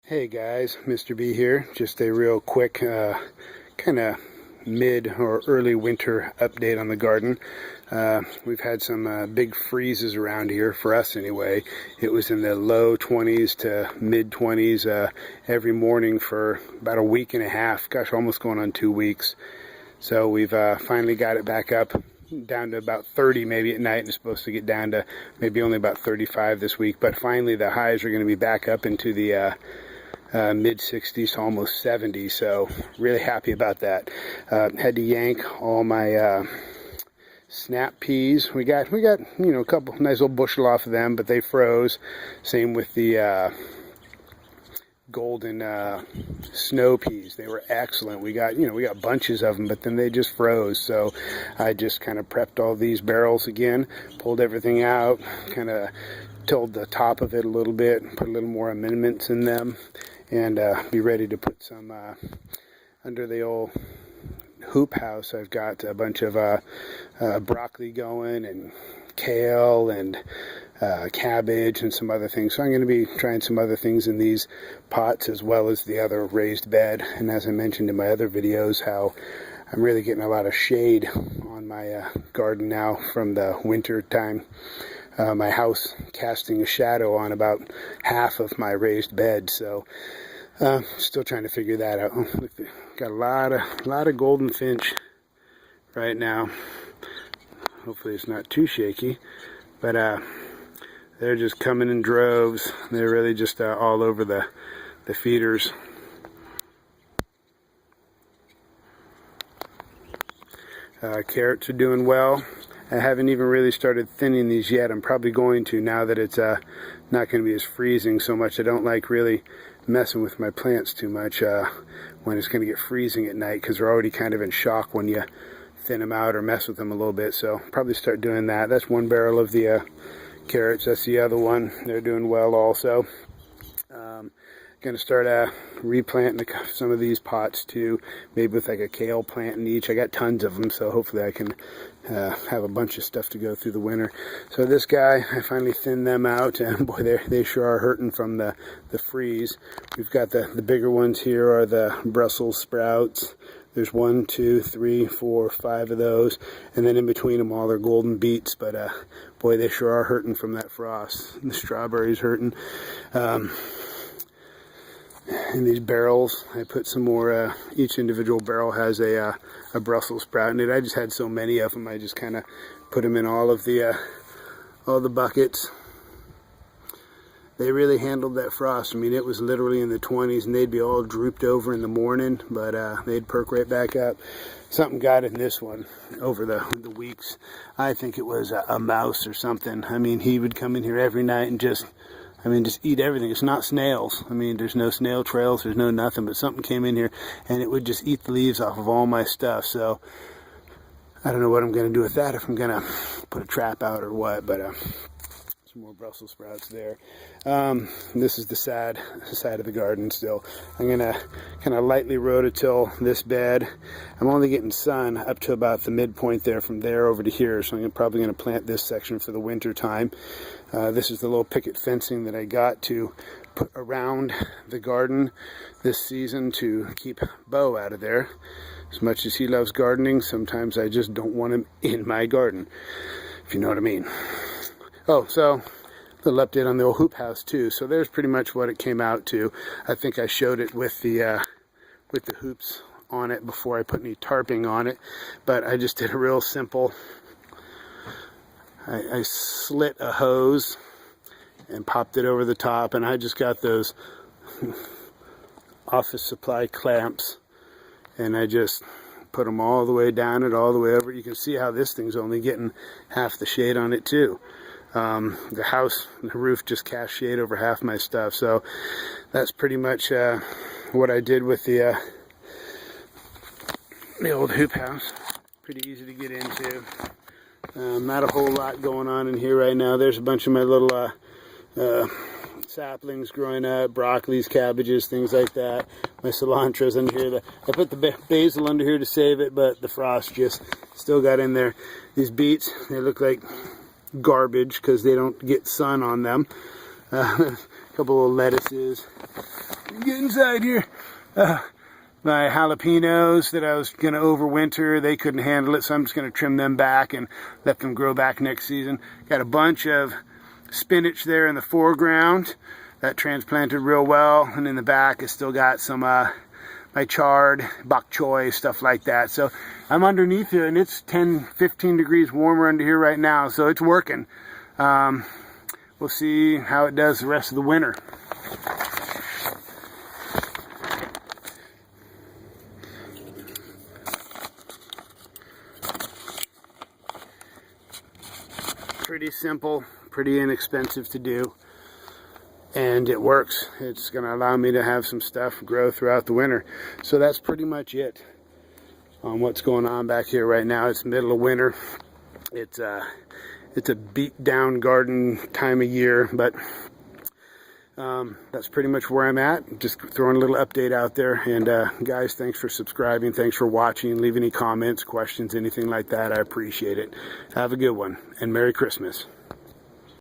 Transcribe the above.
Hey guys, Mr. B here. Just a real quick kind of mid or early winter update on the garden. We've had some big freezes around here, for us anyway. It was in the low 20s to mid 20s every morning for about a week and a half. Gosh, almost going on 2 weeks. So we've finally got it back up down to about 30 maybe at night, and it's supposed to get down to maybe only about 35 this week. But finally the highs are going to be back up into the mid 60s to almost 70, so really happy about that. Had to yank all my snap peas. We got a couple nice little bushel off of them, but they froze. Same with the golden snow peas. They were excellent. We got bunches of them, but then they just froze. So I just kind of prepped all these barrels again, pulled everything out, kind of tilled the top of it a little bit, put a little more amendments in them, and be ready to put some under the old hoop house. I've got a bunch of broccoli going, and kale, and cabbage, and some other things. So I'm going to be trying some other things in these pots as well as the other raised bed. And as I mentioned in my other videos, how I'm really getting a lot of shade on my garden now from the winter time. My house casting a shadow on about half of my raised bed, so still trying to figure that out. Got a lot of golden finch right now. Hopefully it's not too shaky, but they're just coming in droves. They're really just all over the feeders. Carrots are doing well. I haven't even really started thinning these yet. I'm probably going to, now that it's not going to be as freezing so much. I don't like really messing with my plants too much when it's going to get freezing at night, because they're already kind of in shock when you thin them out or mess with them a little bit. So probably start doing that. That's one barrel of the carrots. That's the other one. They're doing well also. Going to start replanting some of these pots too, maybe with like a kale plant in each. I got tons of them, so hopefully I can have a bunch of stuff to go through the winter. So this guy, I finally thinned them out, and boy, they sure are hurting from the freeze. We've got the bigger ones here are the Brussels sprouts. There's 1, 2, 3, 4, 5 of those, and then in between them all are golden beets. But boy, they sure are hurting from that frost. The strawberries hurting. In these barrels, I put some more. Each individual barrel has a Brussels sprout in it. I just had so many of them, I just kind of put them in all the buckets. They really handled that frost. I mean, it was literally in the 20s, and they'd be all drooped over in the morning, but they'd perk right back up. Something got in this one over the weeks. I think it was a mouse or something. I mean, he would come in here every night and just eat everything. It's not snails. I mean, there's no snail trails, there's no nothing, but something came in here and it would just eat the leaves off of all my stuff. So I don't know what I'm going to do with that, if I'm going to put a trap out or what, but some more Brussels sprouts there. This is the side of the garden still. I'm going to kind of lightly rototill this bed. I'm only getting sun up to about the midpoint there, from there over to here, so I'm probably going to plant this section for the winter time. This is the little picket fencing that I got to put around the garden this season to keep Bo out of there. As much as he loves gardening, sometimes I just don't want him in my garden, if you know what I mean. Oh, so a little update on the old hoop house too. So there's pretty much what it came out to. I think I showed it with the hoops on it before I put any tarping on it, but I just did a real simple. I slit a hose and popped it over the top, and I just got those Office Supply clamps, and I just put them all the way down it, all the way over. You can see how this thing's only getting half the shade on it too. The roof just cast shade over half my stuff, so that's pretty much what I did with the old hoop house. Pretty easy to get into. Not a whole lot going on in here right now. There's a bunch of my little saplings growing up, broccolis, cabbages, things like that. My cilantro's under here. I put the basil under here to save it, but the frost just still got in there. These beets, they look like garbage because they don't get sun on them. A couple of lettuces, Get inside here. My jalapenos that I was going to overwinter, they couldn't handle it, so I'm just going to trim them back and let them grow back next season. Got a bunch of spinach there in the foreground that transplanted real well, and in the back I still got some my chard, bok choy, stuff like that. So I'm underneath here, and it's 10-15 degrees warmer under here right now, so it's working. We'll see how it does the rest of the winter. Pretty simple, pretty inexpensive to do, and it works. It's going to allow me to have some stuff grow throughout the winter. So that's pretty much it on what's going on back here right now. It's middle of winter. It's a beat down garden time of year, but that's pretty much where I'm at. Just throwing a little update out there. And guys, thanks for subscribing, thanks for watching. Leave any comments, questions, anything like that. I appreciate it. Have a good one, and Merry Christmas.